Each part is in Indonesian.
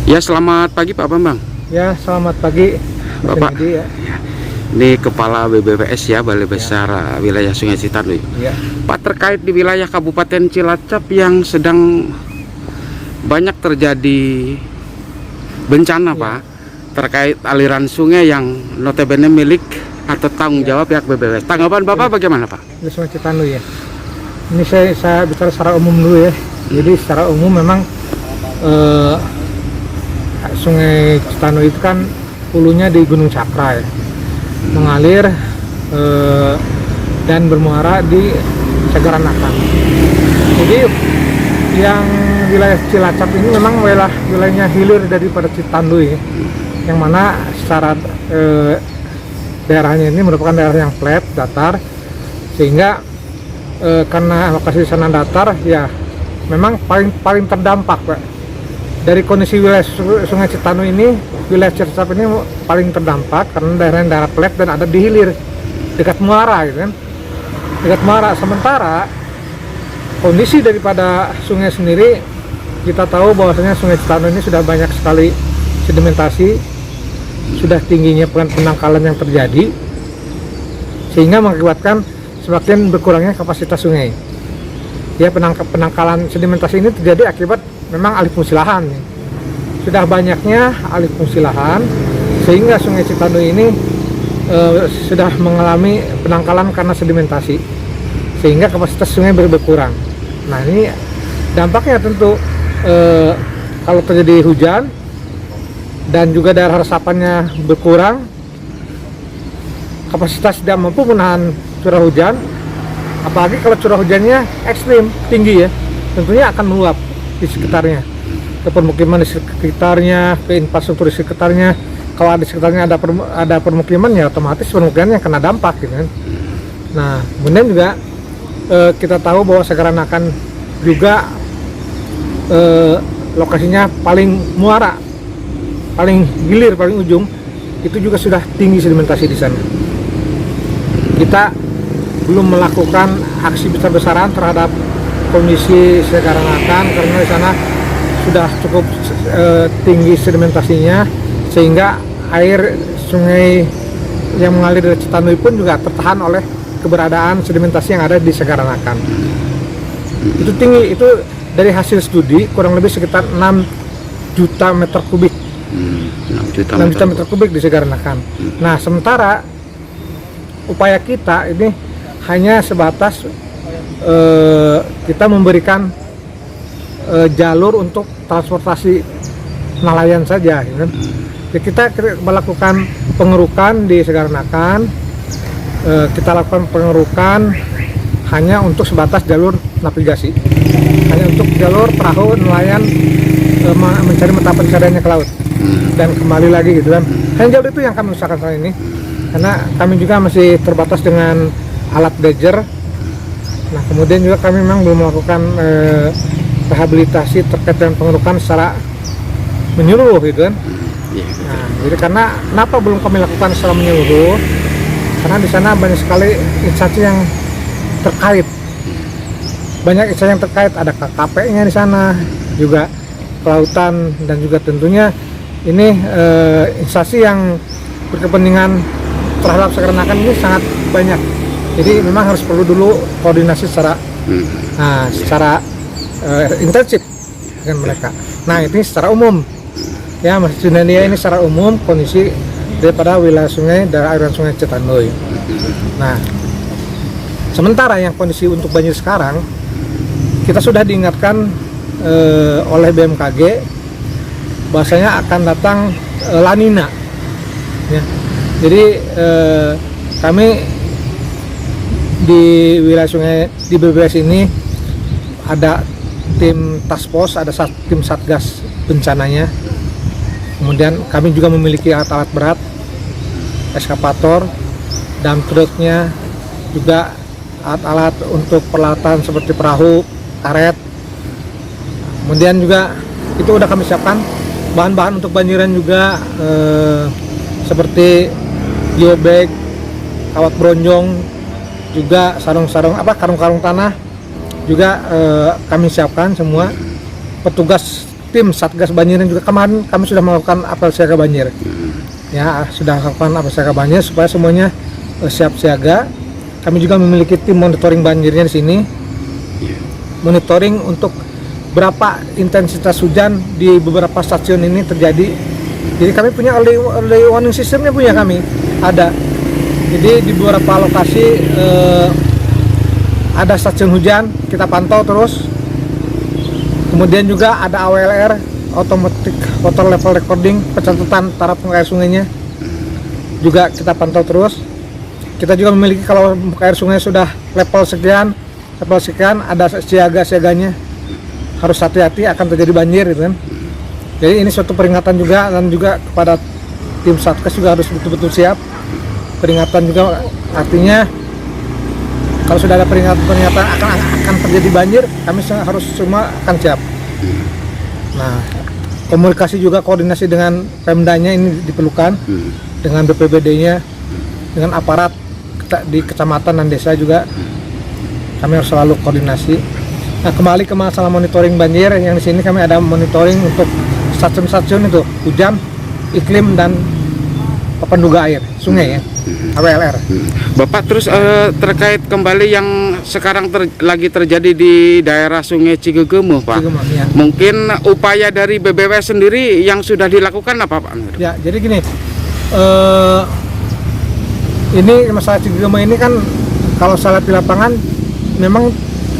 Ya, selamat pagi Pak Bambang. Ya, selamat pagi, Mas Bapak. Nedi, ya. Ini Kepala BBWS ya, Balai Ya. Besar Wilayah Sungai Citanduy. Ya, Pak, terkait di wilayah Kabupaten Cilacap yang sedang banyak terjadi bencana, Ya. Pak, terkait aliran sungai yang notabene milik atau tanggung jawab pihak BBWS. Tanggapan Bapak bagaimana, Pak? di Sungai Citanduy ya. Ini saya bicara secara umum dulu ya. Jadi secara umum memang Sungai Citanduy itu kan hulunya di Gunung Cakra ya, mengalir dan bermuara di Segaranakan. Jadi yang wilayah Cilacap ini memang wilayahnya hilir daripada Citanduy, yang mana secara daerahnya ini merupakan daerah yang flat, datar, sehingga karena lokasi di sana datar, ya memang paling terdampak, Pak. Dari kondisi wilayah Sungai Citanduy ini, wilayah Cilacap ini paling terdampak karena daerah flat dan ada di hilir dekat muara, gitu kan, dekat muara. Sementara kondisi daripada sungai sendiri, kita tahu bahwasanya Sungai Citanduy ini sudah banyak sekali sedimentasi, sudah tingginya penangkalan yang terjadi, sehingga mengakibatkan semakin berkurangnya kapasitas sungai. Ya, penangkalan sedimentasi ini terjadi akibat memang alih fungsi lahan. Sudah banyaknya alih fungsi lahan, sehingga Sungai Citanduy ini sudah mengalami penangkalan karena sedimentasi, sehingga kapasitas sungai berkurang. Nah, ini dampaknya tentu kalau terjadi hujan dan juga daerah resapannya berkurang, kapasitas tidak mampu menahan curah hujan, apalagi kalau curah hujannya ekstrim tinggi ya, tentunya akan meluap di sekitarnya, ke permukiman di sekitarnya, ke infrastruktur di sekitarnya. Kalau di sekitarnya ada permukiman, ya otomatis permukimannya kena dampak, gitu kan. Nah, kemudian juga kita tahu bahwa Segaranakan juga lokasinya paling muara, paling hilir, paling ujung, itu juga sudah tinggi sedimentasi di sana. Kita belum melakukan aksi besar-besaran terhadap kondisi Segaranakan karena di sana sudah cukup tinggi sedimentasinya, sehingga air sungai yang mengalir dari Citanduy pun juga tertahan oleh keberadaan sedimentasi yang ada di Segaranakan. Itu tinggi, itu dari hasil studi kurang lebih sekitar 6 juta meter kubik. 6 juta meter kubik di Segaranakan. Nah, sementara upaya kita ini hanya sebatas kita memberikan jalur untuk transportasi nelayan saja, gitu kan. Jadi kita melakukan pengerukan di Segaranakan, kita lakukan pengerukan hanya untuk sebatas jalur navigasi, hanya untuk jalur perahu nelayan mencari mata pencariannya ke laut dan kembali lagi, gitu kan. Hanya jalur itu yang kami usahakan saat ini, karena kami juga masih terbatas dengan alat dredger. Nah, kemudian juga kami memang belum melakukan rehabilitasi terkait dengan pengerukan secara menyeluruh, gitu kan. Nah, jadi kenapa belum kami lakukan secara menyeluruh? Karena di sana banyak sekali instansi yang terkait, banyak instansi yang terkait, ada KKP-nya di sana, juga kelautan, dan juga tentunya ini instansi yang berkepentingan terhadap Segaranakan ini sangat banyak. Jadi memang harus perlu dulu koordinasi secara intensif dengan mereka. Nah, ini secara umum ya, Mas Junania, ini secara umum kondisi daripada wilayah sungai dan aliran Sungai Citanduy. Nah, sementara yang kondisi untuk banjir sekarang, kita sudah diingatkan oleh BMKG bahwasanya akan datang La Nina ya. Jadi kami di wilayah sungai di BBWS ini ada tim task force, ada tim satgas bencananya. Kemudian kami juga memiliki alat-alat berat, eskavator, dump truknya, juga alat-alat untuk peralatan seperti perahu, karet. Kemudian juga itu udah kami siapkan bahan-bahan untuk banjiran juga, seperti geobag, kawat bronjong, juga karung-karung tanah juga kami siapkan semua. Petugas tim Satgas Banjir yang juga kemarin kami sudah melakukan apel siaga banjir. Ya, sudah melakukan apel siaga banjir supaya semuanya siap siaga. Kami juga memiliki tim monitoring banjirnya di sini. Monitoring untuk berapa intensitas hujan di beberapa stasiun ini terjadi. Jadi kami punya early warning systemnya punya kami ada. Jadi di beberapa lokasi ada stasiun hujan kita pantau terus. Kemudian juga ada AWLR, Automatic Water Level Recording, pencatatan taraf muka air sungainya juga kita pantau terus. Kita juga memiliki kalau muka air sungai sudah level sekian ada siaganya, harus hati-hati akan terjadi banjir gitu kan. Jadi ini suatu peringatan juga, dan juga kepada tim Satgas juga harus betul-betul siap. Peringatan juga artinya kalau sudah ada peringatan akan terjadi banjir, kami harus semua akan siap. Nah, komunikasi juga koordinasi dengan Pemdanya ini diperlukan, dengan BPBD-nya, dengan aparat di kecamatan dan desa juga kami harus selalu koordinasi. Nah, kembali ke masalah monitoring banjir, yang di sini kami ada monitoring untuk stasiun-stasiun itu hujan, iklim, dan penduga air sungai ya, AWLR. Bapak terus terkait kembali yang sekarang lagi terjadi di daerah Sungai Cigegemuh, Pak. Ya. Mungkin upaya dari BBW sendiri yang sudah dilakukan apa, Pak? Ya, jadi gini, ini masalah Cigegemuh ini kan kalau saya lihat di lapangan memang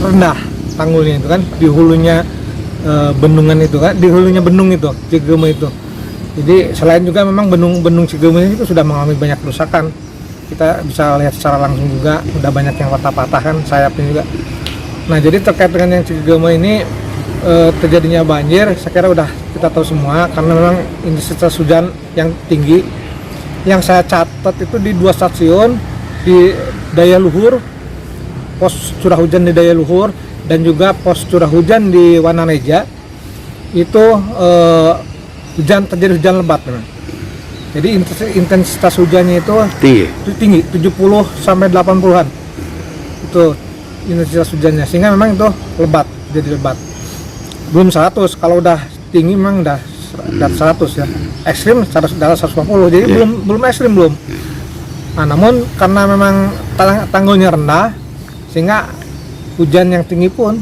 rendah tanggulnya itu kan, di hulunya bendungan itu kan, di hulunya bendung itu Cigegemuh itu. Jadi selain juga memang bendung Cigegemuh itu sudah mengalami banyak kerusakan. Kita bisa lihat secara langsung juga udah banyak yang patah-patah kan sayapnya juga. Nah, jadi terkait dengan yang Cigegemuh ini terjadinya banjir, saya kira udah kita tahu semua karena memang intensitas hujan yang tinggi. Yang saya catat itu di 2 stasiun di Daya Luhur, pos curah hujan di Daya Luhur, dan juga pos curah hujan di Wananeja itu terjadi hujan lebat memang. Jadi intensitas hujannya itu tinggi 70 sampai 80-an. Itu intensitas hujannya, sehingga memang itu lebat, jadi lebat. Belum 100, kalau udah tinggi memang udah 100 ya. Ekstrim 150, jadi belum ekstrim belum. Nah, namun karena memang tanggulnya rendah, sehingga hujan yang tinggi pun,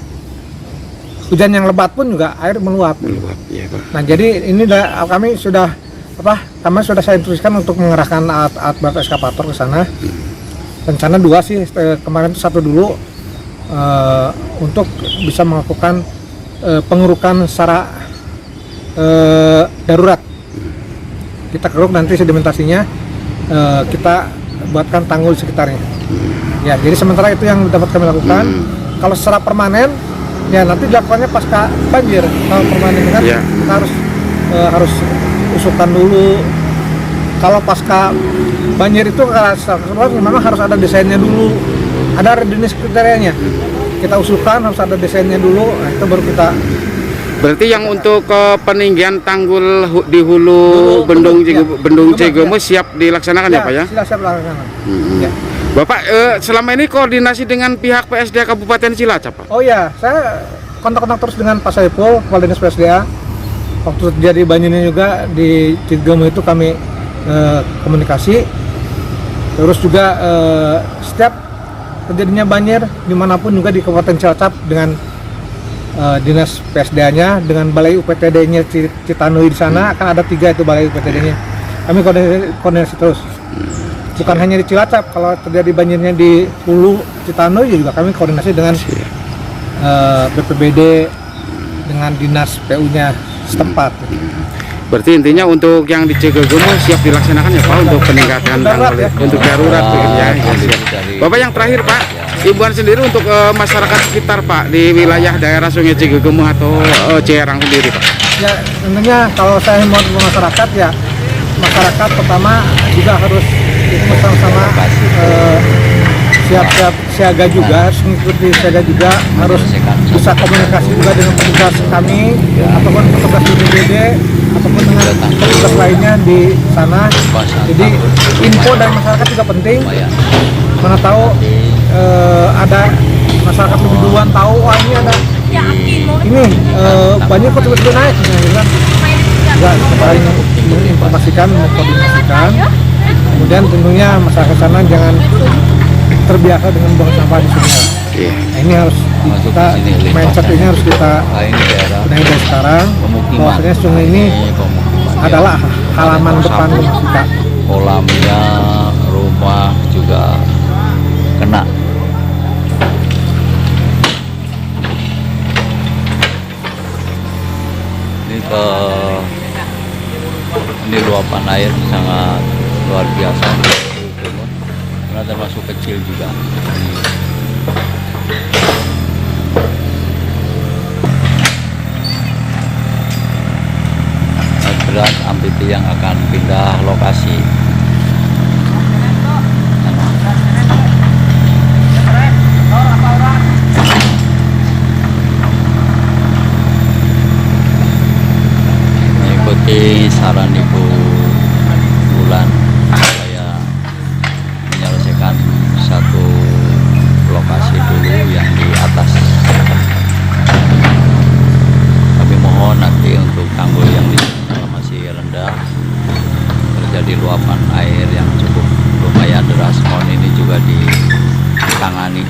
hujan yang lebat pun juga air meluap. Ya, Pak. Nah, jadi ini kami sudah saya instruksikan untuk mengerahkan alat berat eskavator ke sana. Rencana 2 sih, kemarin itu 1 dulu untuk bisa melakukan pengerukan secara darurat. Kita keruk nanti sedimentasinya, kita buatkan tanggul sekitarnya. Ya, jadi sementara itu yang dapat kami lakukan. Kalau secara permanen, ya nanti dilakukannya pasca banjir. Kalau permanen kan kita harus usukan dulu. Kalau pasca banjir itu memang harus ada desainnya dulu, ada readiness kriterianya. Kita usulkan harus ada desainnya dulu, nah itu baru kita. Berarti yang untuk peninggian tanggul di hulu bendung Cigegemuh siap dilaksanakan ya, Pak ya? Siap dilaksanakan. Ya. Bapak selama ini koordinasi dengan pihak PSDA Kabupaten Cilacap, Pak? Oh ya, saya kontak-kontak terus dengan Pak Saiful, Kepala Dinas PSDA. Waktu terjadi banjirnya juga di Cigegemuh itu kami komunikasi. Terus juga setiap terjadinya banjir dimanapun juga di Kabupaten Cilacap dengan Dinas PSDA-nya, dengan Balai UPTD-nya Citanui di sana, akan ada 3 itu Balai UPTD-nya. Kami koordinasi terus. Bukan hanya di Cilacap, kalau terjadi banjirnya di Hulu Citanui juga kami koordinasi dengan BPBD, dengan Dinas PU-nya setempat. Berarti intinya untuk yang di Cigegemuh siap dilaksanakan ya, Pak, untuk peningkatan tanggul ya, untuk darurat ya. Bapak yang terakhir, Pak, himbauan sendiri untuk masyarakat sekitar, Pak, di wilayah daerah Sungai Cigegemuh atau Ciherang sendiri, Pak. Ya, tentunya kalau saya himbauan ke masyarakat ya, masyarakat pertama juga harus bersama-sama siap-siap siaga juga, harus mengikuti siaga juga, harus bisa komunikasi juga dengan petugas kami ataupun petugas BPBD ataupun dengan petugas lainnya di sana. Jadi info dari masyarakat juga penting. Mana tahu ada masyarakat lebih duluan tahu, wah ini ada Ini banyak kok tiba-tiba naik nih, gitu kan. Juga paling menginformasikan, mengkoordinasikan. Kemudian tentunya masyarakat sana jangan terbiasa dengan buang sampah di sungai. Iya. Nah, ini harus kita mindset ini harus kita benahi dari sekarang. Bahwasanya sungai ini adalah halaman depan kita. Kolamnya, rumah juga kena. Ini luapan air sangat luar biasa, karena termasuk kecil juga. Berat Ampiti yang akan pindah lokasi. Mengikuti saran Ibu Bulan, saya menyelesaikan satu lokasi dulu yang di atas. Kami mohon nanti untuk tanggul yang di masih rendah, terjadi luapan air yang cukup lumayan deras, mohon ini juga ditangani.